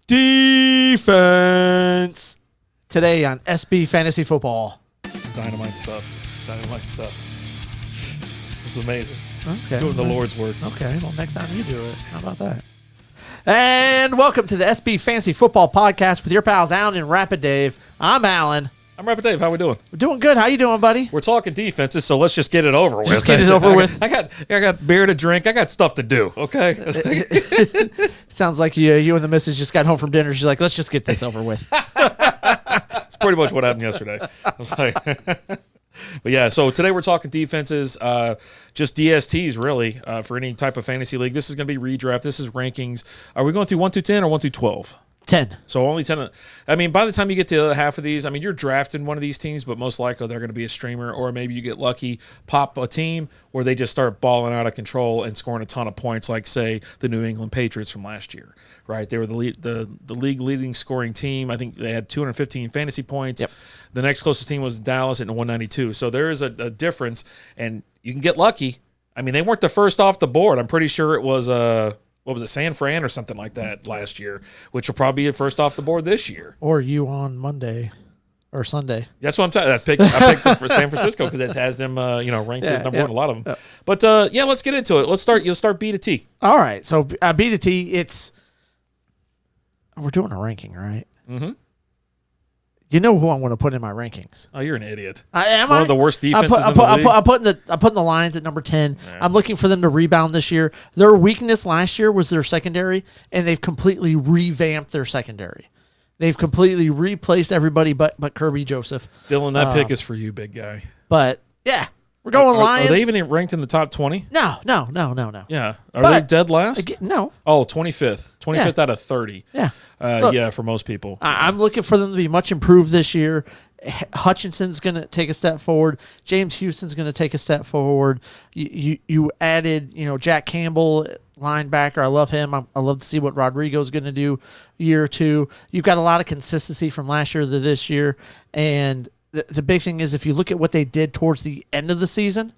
defense. Today on SB Fantasy Football. Dynamite stuff. This is amazing. Okay. Doing the Lord's work. Okay. Well, next time you do it. How about that? And welcome to the SB Fantasy Football Podcast with your pals Alan and Rapid Dave. I'm Alan. I'm Rapid Dave. How we doing? We're doing good. How you doing, buddy? We're talking defenses, so let's just get it over with. Just get it over with. I got beer to drink. I got stuff to do. Okay. Sounds like you and the missus just got home from dinner. She's like, let's just get this over with. It's pretty much what happened yesterday. I was like, but yeah. So today we're talking defenses, just DSTs really for any type of fantasy league. This is going to be redraft. This is rankings. Are we going through 1 through 10 or 1 through 12? 10. So only 10. I mean, by the time you get to the other half of these, I mean, you're drafting one of these teams, but most likely they're going to be a streamer, or maybe you get lucky, pop a team where they just start balling out of control and scoring a ton of points, like, say, the New England Patriots from last year, right? They were the league leading scoring team. I think they had 215 fantasy points. Yep. The next closest team was Dallas at 192. So there is a difference, and you can get lucky. I mean, they weren't the first off the board. I'm pretty sure it was what was it, San Fran or something like that last year, which will probably be the first off the board this year. Or you on Monday or Sunday. That's what I'm talking. I picked them for San Francisco because it has them, ranked as number one, a lot of them. But let's get into it. You'll start B to T. All right. So B to T, we're doing a ranking, right? Mm-hmm. You know who I'm going to put in my rankings. Oh, you're an idiot. One of the worst defenses in the league. I'm putting the Lions at number 10. Yeah. I'm looking for them to rebound this year. Their weakness last year was their secondary, and they've completely revamped their secondary. They've completely replaced everybody but Kirby Joseph. Dylan, that pick is for you, big guy. But, yeah. We're going Lions. Are they even ranked in the top 20? No. Yeah. Are they dead last? No. Oh, 25th. 25th out of 30. Yeah. Look, for most people. I'm looking for them to be much improved this year. Hutchinson's going to take a step forward. James Houston's going to take a step forward. You added, Jack Campbell, linebacker. I love him. I love to see what Rodrigo's going to do year or two. You've got a lot of consistency from last year to this year, and the big thing is if you look at what they did towards the end of the season,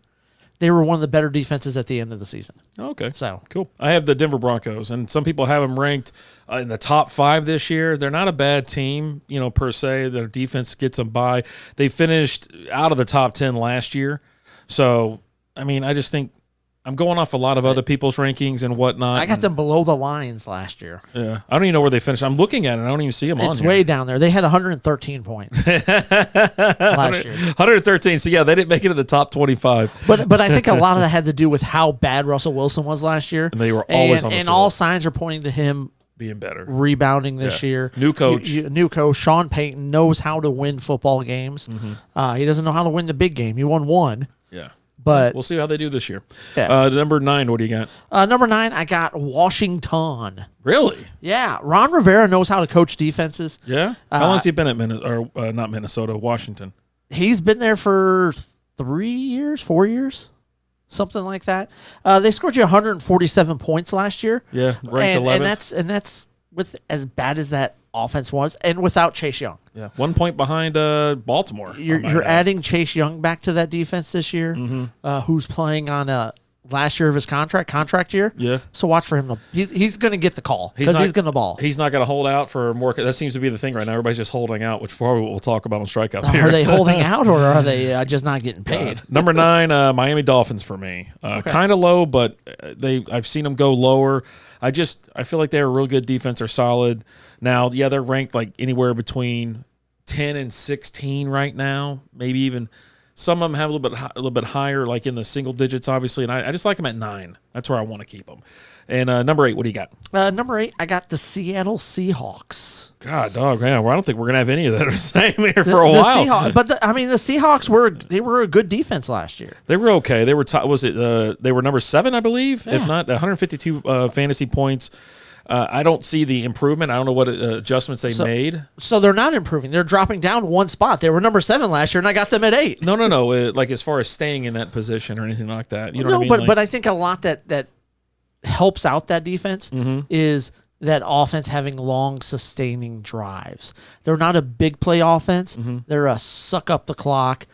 they were one of the better defenses at the end of the season. Okay. So cool. I have the Denver Broncos, and some people have them ranked in the top 5 this year. They're not a bad team, per se. Their defense gets them by. They finished out of the top 10 last year. So, I mean, I just think I'm going off a lot of other people's rankings and whatnot. I got them below the Lions last year. Yeah. I don't even know where they finished. I'm looking at it. I don't even see them on here. It's way down there. They had 113 points last year. 113. So, yeah, they didn't make it to the top 25. But I think a lot of that had to do with how bad Russell Wilson was last year. And they were always on the field. And field. all signs are pointing to him being better, rebounding this year. New coach. New coach. Sean Payton knows how to win football games. Mm-hmm. He doesn't know how to win the big game. He won one. Yeah. But we'll see how they do this year. Yeah. Number 9, what do you got? Number 9, I got Washington. Really? Yeah. Ron Rivera knows how to coach defenses. Yeah? How long has he been at Washington? He's been there for 3 years, 4 years, something like that. They scored you 147 points last year. Yeah, ranked 11th. And that's with as bad as that offense was, and without Chase Young. Yeah, 1 point behind Baltimore. You're adding Chase Young back to that defense this year, who's playing on last year of his contract year. Yeah. So watch for him. He's going to get the call because he's going to ball. He's not going to hold out for more. That seems to be the thing right now. Everybody's just holding out, which probably we'll talk about on Strikeout. Are they holding out, or are they just not getting paid? Number 9, Miami Dolphins for me. Okay. Kind of low, but I've seen them go lower. I feel like they're a real good defense. They're solid. Now, yeah, they're ranked like anywhere between 10 and 16 right now. Maybe even some of them have a little bit higher, like in the single digits, obviously. And I just like them at 9. That's where I want to keep them. And number 8, what do you got? Number 8, I got the Seattle Seahawks. God, dog, man. Well, I don't think we're gonna have any of that the same here for a while. But the Seahawks were a good defense last year. They were okay. They were they were number 7, I believe, Yeah. if not 152 fantasy points. I don't see the improvement. I don't know what adjustments they made. So they're not improving. They're dropping down one spot. They were number 7 last year, and I got them at 8. No. Like as far as staying in that position or anything like that. You know what I mean? But I think a lot that helps out that defense is that offense having long, sustaining drives. They're not a big play offense. They're a suck up the clock,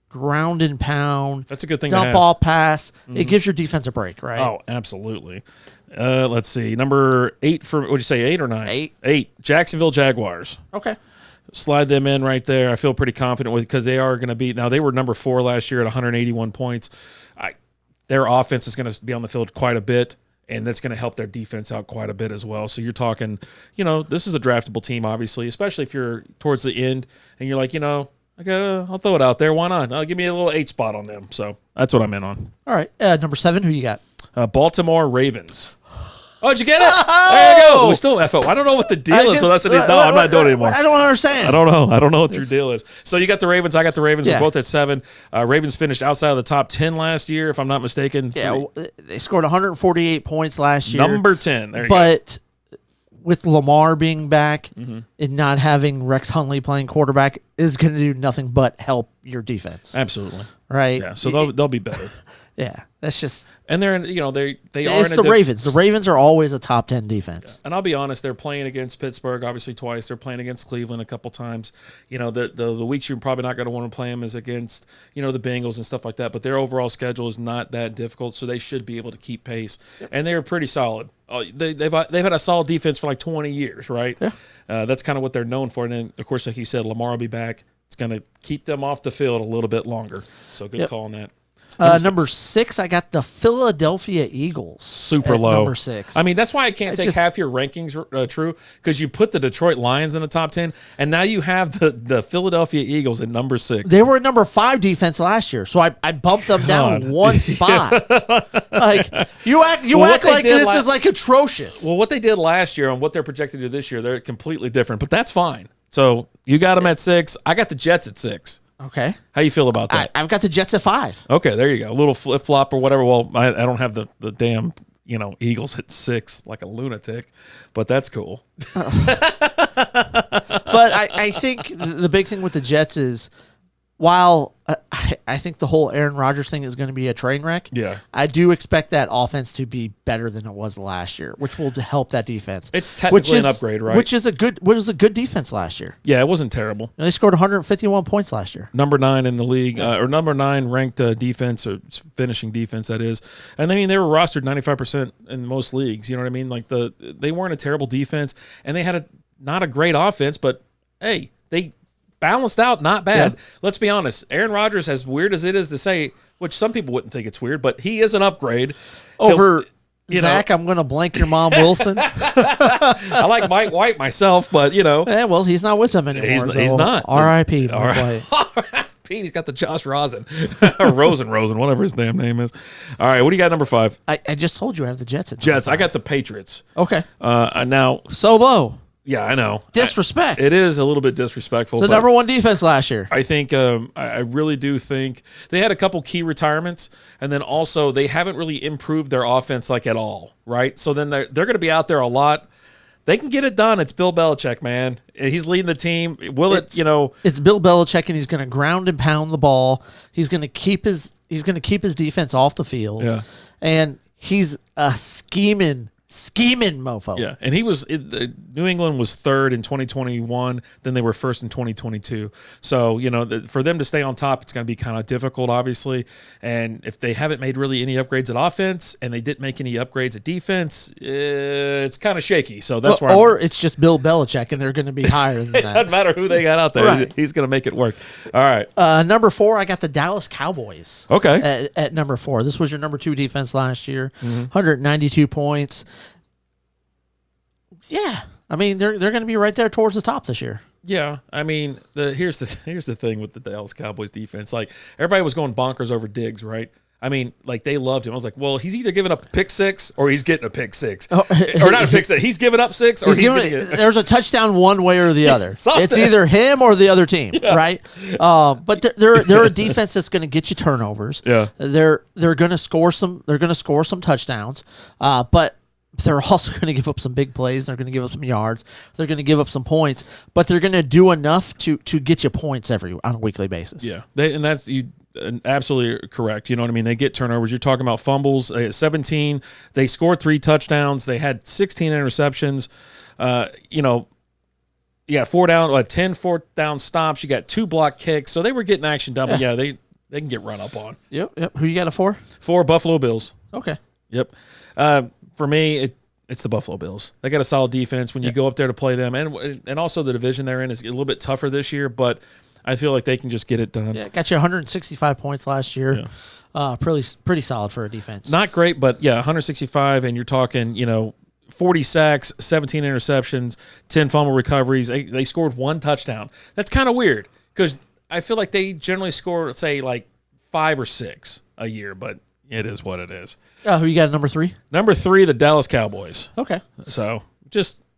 ground and pound. That's a good thing dump to have. ball pass. It gives your defense a break, right? Oh, absolutely. Let's see. Number 8 for, what'd you say, 8 or 9? 8. 8. Jacksonville Jaguars. Okay. Slide them in right there. I feel pretty confident with because they are going to be. Now, they were number 4 last year at 181 points. Their offense is going to be on the field quite a bit, and that's going to help their defense out quite a bit as well. So you're talking, this is a draftable team, obviously, especially if you're towards the end and you're like, I'll throw it out there. Why not? Give me a little 8 spot on them. So that's what I'm in on. All right. Number 7, who you got? Baltimore Ravens. Oh, did you get it? There you go. We still FO. I don't know what the deal is. So that's no, I'm not doing it anymore. I don't understand. I don't know. I don't know what your deal is. So you got the Ravens. I got the Ravens. Yeah. We're both at 7. Ravens finished outside of the top 10 last year, if I'm not mistaken. Yeah, they scored 148 points last year. Number 10. There you go. With Lamar being back and not having Rex Hundley playing quarterback is going to do nothing but help your defense. Absolutely. Right? Yeah, so they'll be better. Yeah, that's just. And they're in, they are. It's the Ravens. The Ravens are always a top 10 defense. Yeah. And I'll be honest, they're playing against Pittsburgh obviously twice. They're playing against Cleveland a couple times. The weeks you're probably not going to want to play them is against the Bengals and stuff like that. But their overall schedule is not that difficult, so they should be able to keep pace. Yep. And they're pretty solid. They've had a solid defense for like 20 years, right? Yeah. That's kind of what they're known for. And then, of course, like you said, Lamar will be back. It's going to keep them off the field a little bit longer. So good call on that. Number 6, I got the Philadelphia Eagles. Super low. Number 6. I mean, that's why I can't take half your rankings true, because you put the Detroit Lions in the top 10, and now you have the Philadelphia Eagles at number 6. They were number 5 defense last year, so I bumped them down one spot. Like you act like this is like atrocious. Well, what they did last year and what they're projected to do this year, they're completely different, but that's fine. So you got them at 6. I got the Jets at 6. Okay. How you feel about that? I've got the Jets at 5. Okay, there you go. A little flip-flop or whatever. Well, I don't have the damn, Eagles at 6 like a lunatic, but that's cool. But I think the big thing with the Jets is while I think the whole Aaron Rodgers thing is going to be a train wreck, I do expect that offense to be better than it was last year, which will help that defense. It's technically an upgrade, right? Which was a good defense last year. Yeah, it wasn't terrible. They scored 151 points last year. Number 9 in the league, or number 9 ranked defense, or finishing defense, that is. And I mean, they were rostered 95% in most leagues. You know what I mean? Like they weren't a terrible defense, and they had not a great offense, but hey, they balanced out, not bad. Yeah. Let's be honest. Aaron Rodgers, as weird as it is to say, which some people wouldn't think it's weird, but he is an upgrade over Zach. I'm going to blank your mom, Wilson. I like Mike White myself, but Yeah, well, he's not with them anymore. He's not. R.I.P. R.I.P. He's got the Josh Rosen, Rosen, whatever his damn name is. All right, what do you got? Number 5. I just told you I have the Jets. Jets. I got the Patriots. Okay. Now so low. Yeah, I know. Disrespect. It is a little bit disrespectful. The number 1 defense last year. I think, I really do think they had a couple key retirements, and then also they haven't really improved their offense like at all, right? So then they're going to be out there a lot. They can get it done. It's Bill Belichick, man. He's leading the team. It's Bill Belichick, and he's going to ground and pound the ball. He's going to keep his defense off the field. Yeah. And he's a scheming mofo. Yeah, and New England was 3rd in 2021, then they were 1st in 2022. So, for them to stay on top, it's going to be kind of difficult, obviously. And if they haven't made really any upgrades at offense and they didn't make any upgrades at defense, it's kind of shaky. So that's why. Or it's just Bill Belichick, and they're going to be higher than that. It doesn't matter who they got out there. Right. He's going to make it work. All right. Number 4, I got the Dallas Cowboys. Okay. At number 4. This was your number 2 defense last year. 192 points. Yeah, I mean they're going to be right there towards the top this year. Yeah, I mean here's the thing with the Dallas Cowboys defense. Like everybody was going bonkers over Diggs, right? I mean, like they loved him. I was like, well, he's either giving up a pick 6 or he's getting a pick 6, or not a pick 6. He's giving up 6 or there's a touchdown one way or the other. It's either him or the other team, right? But they're a defense that's going to get you turnovers. Yeah, they're going to score some. They're going to score some touchdowns, but they're also going to give up some big plays. They're going to give up some yards. They're going to give up some points, but they're going to do enough to get you points on a weekly basis. Yeah, and that's you. Absolutely correct. You know what I mean? They get turnovers. You're talking about fumbles. 17. They scored 3 touchdowns. They had 16 interceptions. 10 fourth down stops. You got 2 block kicks. So they were getting action done. But they can get run up on. Yep. Who you got a 4? 4 Buffalo Bills. Okay. Yep. for me, it's the Buffalo Bills. They got a solid defense when you go up there to play them, and also the division they're in is a little bit tougher this year, but I feel like they can just get it done. Yeah, got you 165 points last year. Yeah. Pretty solid for a defense. Not great, but 165, and you're talking, 40 sacks, 17 interceptions, 10 fumble recoveries. They scored 1 touchdown. That's kind of weird because I feel like they generally score, say, like 5 or 6 a year, but it is what it is. Who you got at number 3? Number 3, the Dallas Cowboys. Okay. So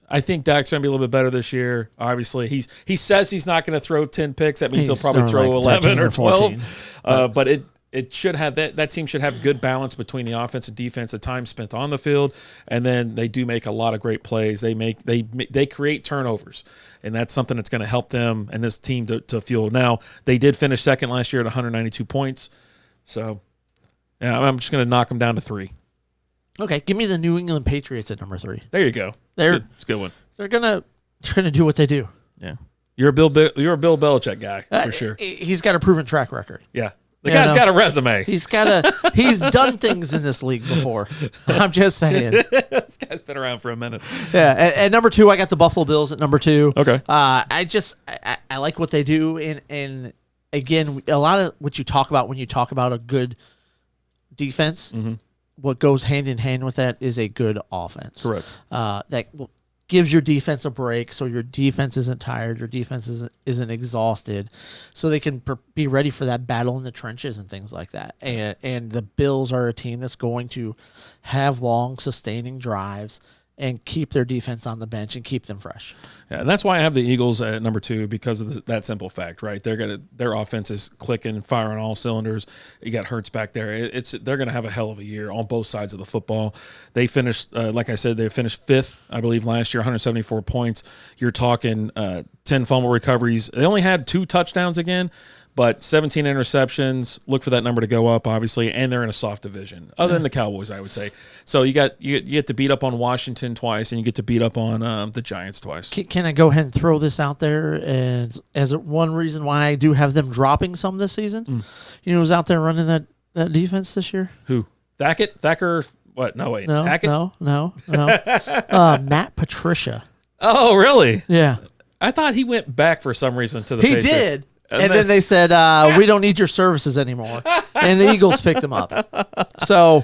I think Dak's going to be a little bit better this year. Obviously, he says he's not going to throw 10 picks. That means he'll probably throw like 11 or 12. But it should have that team should have good balance between the offense and defense, the time spent on the field, and then they do make a lot of great plays. They create turnovers, and that's something that's going to help them and this team to fuel. Now, they did finish second last year at 192 points. So, yeah, I'm just going to knock them down to 3. Okay, give me the New England Patriots at number 3. There you go. It's a good one. They're gonna do what they do. Yeah, you're a Bill Belichick guy for sure. He's got a proven track record. Yeah, the guy's got a resume. He's done things in this league before. I'm just saying. This guy's been around for a minute. Yeah, at number 2, I got the Buffalo Bills at number 2. Okay. I like what they do, and again, a lot of what you talk about when you talk about a good defense. Mm-hmm. What goes hand in hand with that is a good offense. Correct. That gives your defense a break, so your defense isn't tired, your defense isn't exhausted, so they can be ready for that battle in the trenches and things like that. And the Bills are a team that's going to have long, sustaining drives and keep their defense on the bench and keep them fresh. Yeah, and that's why I have the Eagles at number 2 because of that simple fact, right? Their offense is clicking, firing all cylinders. You got Hurts back there. They're going to have a hell of a year on both sides of the football. They finished, like I said, they finished 5th, I believe, last year, 174 points. You're talking 10 fumble recoveries. They only had 2 touchdowns again, but 17 interceptions. Look for that number to go up, obviously, and they're in a soft division, other than the Cowboys, I would say. So you get to beat up on Washington twice, and you get to beat up on the Giants twice. Can I go ahead and throw this out there and as one reason why I do have them dropping some this season? You know who's out there running that defense this year? Who? Thacker? What? No, wait. No, Hackett? No. Matt Patricia. Oh, really? Yeah. I thought he went back for some reason to the He Patriots. did. And then they said, we don't need your services anymore. And the Eagles picked him up. So,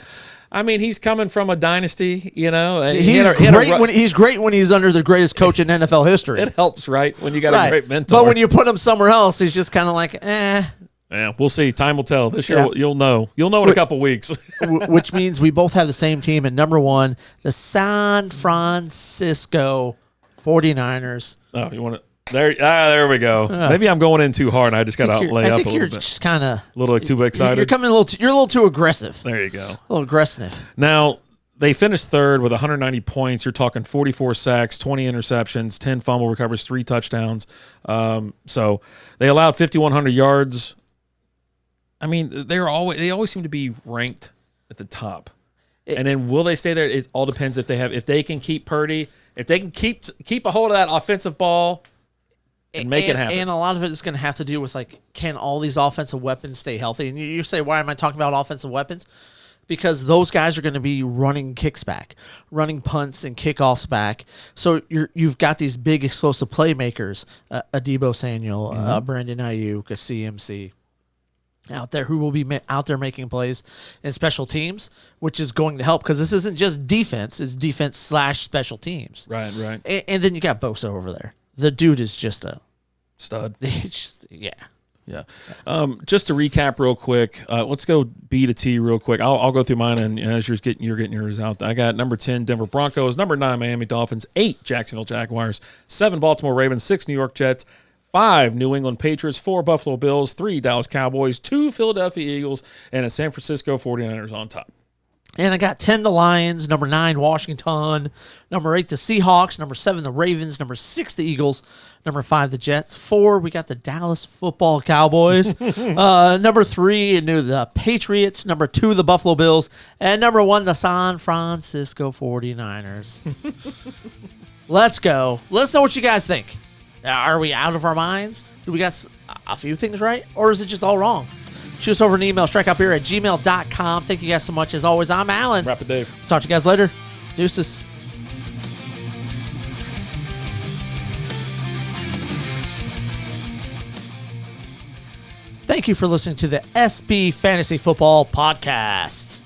I mean, he's coming from a dynasty, and he's great when he's under the greatest coach in NFL history. It helps, right? When you got a great mentor. But when you put him somewhere else, he's just kind of like, eh. Yeah, we'll see. Time will tell. This year, you'll know. You'll know in a couple weeks. Which means we both have the same team at number 1, the San Francisco 49ers. Oh, you want to? There we go. Maybe I'm going in too hard, and I just got to lay up a little bit. You're just kind of a little too excited. You're coming you're a little too aggressive. There you go. A little aggressive. Now they finished 3rd with 190 points. You're talking 44 sacks, 20 interceptions, 10 fumble recoveries, 3 touchdowns. So they allowed 5,100 yards. I mean, they always seem to be ranked at the top. And then will they stay there? It all depends if they can keep Purdy, if they can keep a hold of that offensive ball. And make it happen. And a lot of it is going to have to do with, can all these offensive weapons stay healthy? And you say, why am I talking about offensive weapons? Because those guys are going to be running kicks back, running punts and kickoffs back. So you've got these big explosive playmakers, Adebo Samuel, Brandon Ayuk, a CMC out there who will be out there making plays in special teams, which is going to help because this isn't just defense; it's defense/special teams. Right. And then you got Bosa over there. The dude is just a stud. Yeah. Just to recap real quick, let's go B to T real quick. I'll go through mine, and as you're getting yours out. I got number 10 Denver Broncos, number 9 Miami Dolphins, 8 Jacksonville Jaguars, 7 Baltimore Ravens, 6 New York Jets, 5 New England Patriots, 4 Buffalo Bills, 3 Dallas Cowboys, 2 Philadelphia Eagles, and a San Francisco 49ers on top. And I got 10 the Lions, number 9 Washington, number 8 the Seahawks, number 7 the Ravens, number 6 the Eagles, number 5 the Jets, 4 we got the Dallas Football Cowboys, number 3 the Patriots, number 2 the Buffalo Bills, and number 1 the San Francisco 49ers. Let's go. Let us know what you guys think. Are we out of our minds? Do we got a few things right? Or is it just all wrong? Shoot us over an email, strikeoutbeer@gmail.com. Thank you guys so much. As always, I'm Alan. Rapid Dave. Talk to you guys later. Deuces. Thank you for listening to the SB Fantasy Football Podcast.